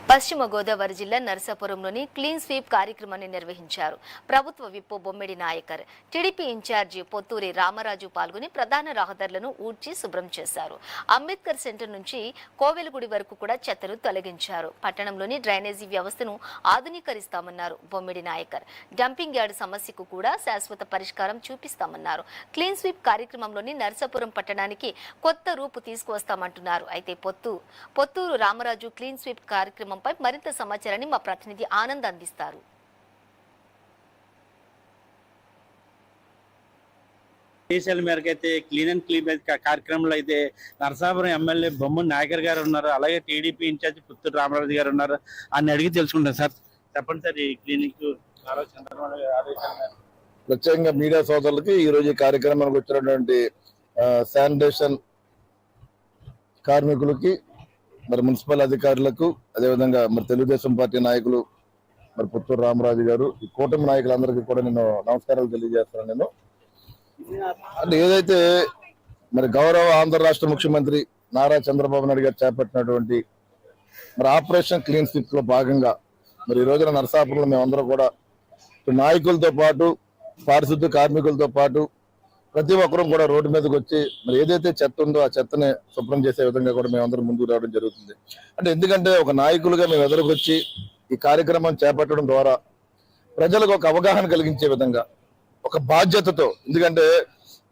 పశ్చిమ గోదావరి జిల్లా నరసాపురంలోని clean sweep కార్యక్రమాన్ని నిర్వహించారు. ప్రభుత్వ విప్ బొమ్మిడి నాయకర్, టీడీపీ ఇన్ఛార్జి పొత్తూరి రామరాజు పాల్గొని ప్రధాన రహదారులను ఊడ్చి శుభ్రం చేశారు. అంబేద్కర్ సెంటర్ నుంచి కోవెలగుడి వరకు కూడా చెత్తను తొలగించారు. పట్టణంలోని డ్రైనేజీ వ్యవస్థను ఆధునీకరిస్తామన్నారు బొమ్మిడి నాయకర్. డంపింగ్ యార్డ్ సమస్యకు కూడా శాశ్వత పరిష్కారం చూపిస్తామన్నారు. క్లీన్ స్వీప్ కార్యక్రమంలోని నరసాపురం పట్టణానికి కొత్త రూపు తీసుకువస్తామంటున్నారు. అయితే పొత్తూరు రామరాజు క్లీన్ స్వీప్ కార్యక్రమం మరింత సమాచారాన్ని మా ప్రతినిధి ఆనంద్ అందిస్తారు. దేశాల మేరకు అయితే క్లీన్ అండ్ క్లీన్ కార్యక్రమంలో అయితే నరసాపురం ఎమ్మెల్యే బొమ్మిడి నాయకర్ గారు ఉన్నారు. అలాగే టీడీపీ ఇన్ఛార్జ్ పుత్తూరు రామరాజు గారు ఉన్నారు. అని అడిగి తెలుసుకుంటాం. సార్ చెప్పండి సార్, ఈ క్లినిక్ ప్రత్యేకంగా మీడియా సోదరులకి ఈ రోజు ఈ కార్యక్రమానికి వచ్చినటువంటి శానిటేషన్ కార్మికులకి, మరి మున్సిపల్ అధికారులకు, అదేవిధంగా మరి తెలుగుదేశం పార్టీ నాయకులు, మరి పుత్తూరు రామరాజు గారు, ఈ కూటమి నాయకులందరికీ కూడా నేను నమస్కారాలు తెలియజేస్తున్నాను. నేను అంటే ఏదైతే మరి గౌరవ ఆంధ్ర రాష్ట్ర ముఖ్యమంత్రి నారా చంద్రబాబు నాయుడు గారు చేపట్టినటువంటి మరి ఆపరేషన్ క్లీన్ స్వీప్ లో భాగంగా మరి ఈ రోజున నరసాపురంలో మేమందరం కూడా నాయకులతో పాటు, పారిశుద్ధ్య కార్మికులతో పాటు ప్రతి ఒక్కరూ కూడా రోడ్డు మీదకి వచ్చి మరి ఏదైతే చెత్త ఉందో ఆ చెత్తని శుభ్రం చేసే విధంగా కూడా మేమందరం ముందుకు రావడం జరుగుతుంది. అంటే ఎందుకంటే ఒక నాయకులుగా మేము ఎదురుకొచ్చి ఈ కార్యక్రమం చేపట్టడం ద్వారా ప్రజలకు ఒక అవగాహన కలిగించే విధంగా, ఒక బాధ్యతతో, ఎందుకంటే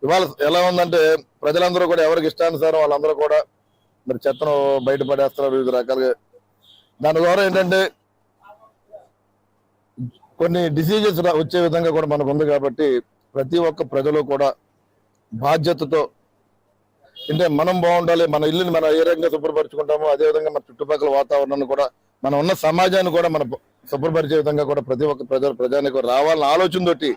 ఇవాళ ఎలా ఉందంటే ప్రజలందరూ కూడా ఎవరికి ఇష్టానుసారం వాళ్ళందరూ కూడా మరి చెత్తను బయటపడేస్తున్నారు వివిధ రకాలుగా. దాని ద్వారా ఏంటంటే కొన్ని డిసీజెస్ వచ్చే విధంగా కూడా మనకు ఉంది. కాబట్టి ప్రతి ఒక్క ప్రజలు కూడా బాధ్యతతో, అంటే మనం బాగుండాలి, మన ఇల్లుని మనం ఏ రకంగా శుభ్రపరచుకుంటామో అదేవిధంగా మన చుట్టుపక్కల వాతావరణాన్ని కూడా, మనం ఉన్న సమాజాన్ని కూడా మనం శుభ్రపరిచే విధంగా కూడా ప్రతి ఒక్క ప్రజానికి రావాలన్న ఆలోచనతోటి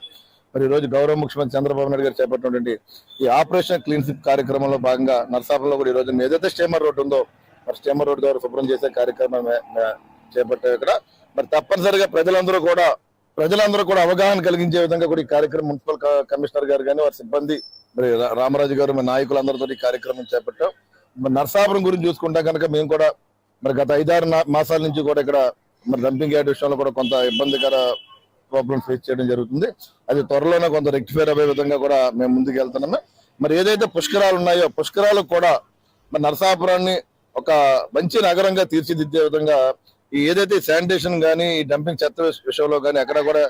మరి ఈ రోజు గౌరవ ముఖ్యమంత్రి చంద్రబాబు నాయుడు గారు చేపట్టినటువంటి ఈ ఆపరేషన్ క్లీన్ స్వీప్ కార్యక్రమంలో భాగంగా నరసాపురంలో కూడా ఈ రోజు ఏదైతే స్టీమర్ రోడ్డు ఉందో మరి స్టీమర్ రోడ్డు ద్వారా శుభ్రం చేసే కార్యక్రమం చేపట్టాం. ఇక్కడ మరి తప్పనిసరిగా ప్రజలందరూ కూడా అవగాహన కలిగించే విధంగా కూడా ఈ కార్యక్రమం మున్సిపల్ కమిషనర్ గారు కానీ వారి సిబ్బంది, మరి రామరాజు గారు, మరి నాయకులందరితో ఈ కార్యక్రమం చేపట్టాం. మరి నరసాపురం గురించి చూసుకుంటే కనుక మేము కూడా మరి గత 5-6 మాసాల నుంచి కూడా ఇక్కడ మరి డంపింగ్ యార్డ్ విషయంలో కూడా కొంత ఇబ్బందికర ప్రాబ్లమ్స్ ఫేస్ చేయడం జరుగుతుంది. అది త్వరలోనే కొంత రెక్టిఫైర్ అయ్యే విధంగా కూడా మేము ముందుకు వెళ్తున్నాము. మరి ఏదైతే పుష్కరాలు ఉన్నాయో పుష్కరాలకు కూడా మరి నరసాపురాన్ని ఒక మంచి నగరంగా తీర్చిదిద్దే విధంగా ఈ ఏదైతే శానిటేషన్ కానీ ఈ డంపింగ్ చెత్త విషయంలో కానీ ఎక్కడ కూడా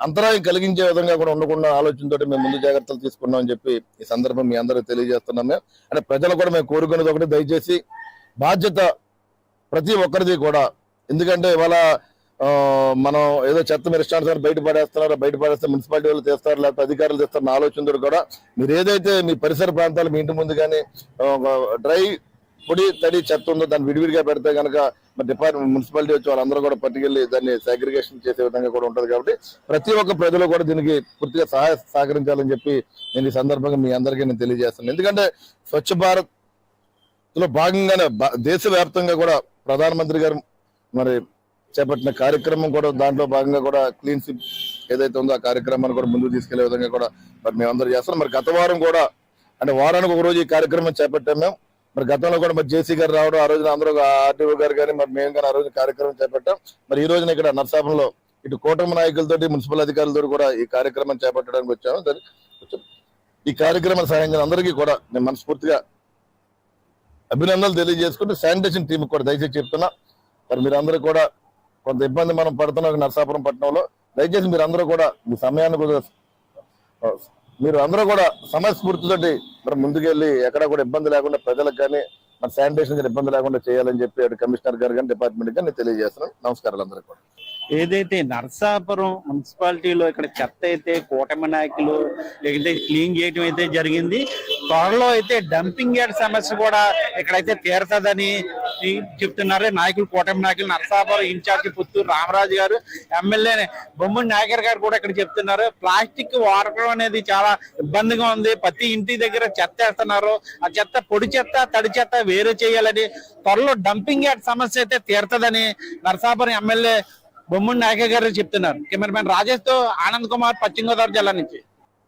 అంతరాయం కలిగించే విధంగా కూడా ఉండకుండా ఆలోచనతో మేము ముందు జాగ్రత్తలు తీసుకున్నాం అని చెప్పి ఈ సందర్భం మీ అందరికీ తెలియజేస్తున్నాము. అంటే ప్రజలు కూడా మేము కోరుకునేది ఒకటి, దయచేసి బాధ్యత ప్రతి ఒక్కరిది కూడా. ఎందుకంటే ఇవాళ మనం ఏదో చెత్త మీరు ఇష్టానుసారి బయట పడేస్తే మున్సిపాలిటీ వాళ్ళు తెస్తారు, లేకపోతే అధికారులు తెస్తారన్న ఆలోచనతో కూడా మీరు ఏదైతే మీ పరిసర ప్రాంతాలు మీ ఇంటి ముందు కానీ డ్రై పొడి తడి చెత్త ఉందో దాన్ని విడివిడిగా పెడితే కనుక మరి డిపార్ట్మెంట్ మున్సిపాలిటీ వచ్చి వాళ్ళందరూ కూడా పట్టుకెళ్లి దాన్ని సెగ్రిగేషన్ చేసే విధంగా కూడా ఉంటుంది. కాబట్టి ప్రతి ఒక్క ప్రజలు కూడా దీనికి పూర్తిగా సహకరించాలని చెప్పి నేను ఈ సందర్భంగా మీ అందరికీ నేను తెలియజేస్తాను. ఎందుకంటే స్వచ్ఛ భారత్ లో భాగంగానే దేశవ్యాప్తంగా కూడా ప్రధానమంత్రి గారు మరి చేపట్టిన కార్యక్రమం కూడా దాంట్లో భాగంగా కూడా క్లీన్ స్వీప్ ఏదైతే ఉందో ఆ కార్యక్రమాన్ని కూడా ముందుకు తీసుకెళ్లే విధంగా కూడా మరి మేమందరూ చేస్తాం. మరి గత వారం కూడా అంటే వారానికి ఒక రోజు ఈ కార్యక్రమం చేపట్టాం మేము. మరి గతంలో కూడా మరి జేసీ గారు రావడం, ఆ రోజున అందరూ ఆర్టీఓ గారు కానీ మరి మేము కానీ ఆ రోజు కార్యక్రమం చేపట్టాం. మరి ఈ రోజున ఇక్కడ నరసాపురంలో ఇటు కూటమి నాయకులతోటి మున్సిపల్ అధికారులతో కూడా ఈ కార్యక్రమం చేపట్టడానికి వచ్చాము. ఈ కార్యక్రమం సాయం అందరికీ కూడా నేను మనస్ఫూర్తిగా అభినందనలు తెలియజేసుకుంటూ శానిటేషన్ టీం కూడా దయచేసి చెప్తున్నా, మరి మీరందరూ కూడా కొంత ఇబ్బంది మనం పడుతున్నాం నరసాపురం పట్టణంలో. దయచేసి మీరందరూ కూడా మీ సమయాన్ని కూడా మీరు అందరూ కూడా సమయస్ఫూర్తితోటి మరి ముందుకెళ్ళి ఎక్కడ కూడా ఇబ్బంది లేకుండా ప్రజలకు కానీ మన శానిటేషన్ కానీ ఇబ్బంది లేకుండా చేయాలని చెప్పి అటు కమిషనర్ గారు కానీ డిపార్ట్మెంట్ కానీ నేను తెలియజేస్తున్నాను. నమస్కారాలు అందరికీ కూడా. ఏదైతే నరసాపురం మున్సిపాలిటీలో ఇక్కడ చెత్త అయితే కూటమి నాయకులు లేకపోతే క్లీన్ చేయడం అయితే జరిగింది. త్వరలో అయితే డంపింగ్ యార్డ్ సమస్య కూడా ఇక్కడైతే తీరుతుందని చెప్తున్నారు నాయకులు, కూటమి నాయకులు. నరసాపురం ఇన్ఛార్జి పుత్తూరు రామరాజు గారు, ఎమ్మెల్యే బొమ్మిడి నాయకర్ గారు కూడా ఇక్కడ చెప్తున్నారు ప్లాస్టిక్ వాడకం అనేది చాలా ఇబ్బందిగా ఉంది. ప్రతి ఇంటి దగ్గర చెత్త వేస్తున్నారు. ఆ చెత్త పొడి చెత్త తడి చెత్త వేరు చేయాలని, త్వరలో డంపింగ్ యార్డ్ సమస్య అయితే తీరుతుందని నరసాపురం ఎమ్మెల్యే బొమ్మిడి నాయకర్ గారు చెప్తున్నారు. కెమెరామెన్ రాజేష్ తో ఆనంద్ కుమార్, పశ్చిమ గోదావరి జిల్లా నుంచి.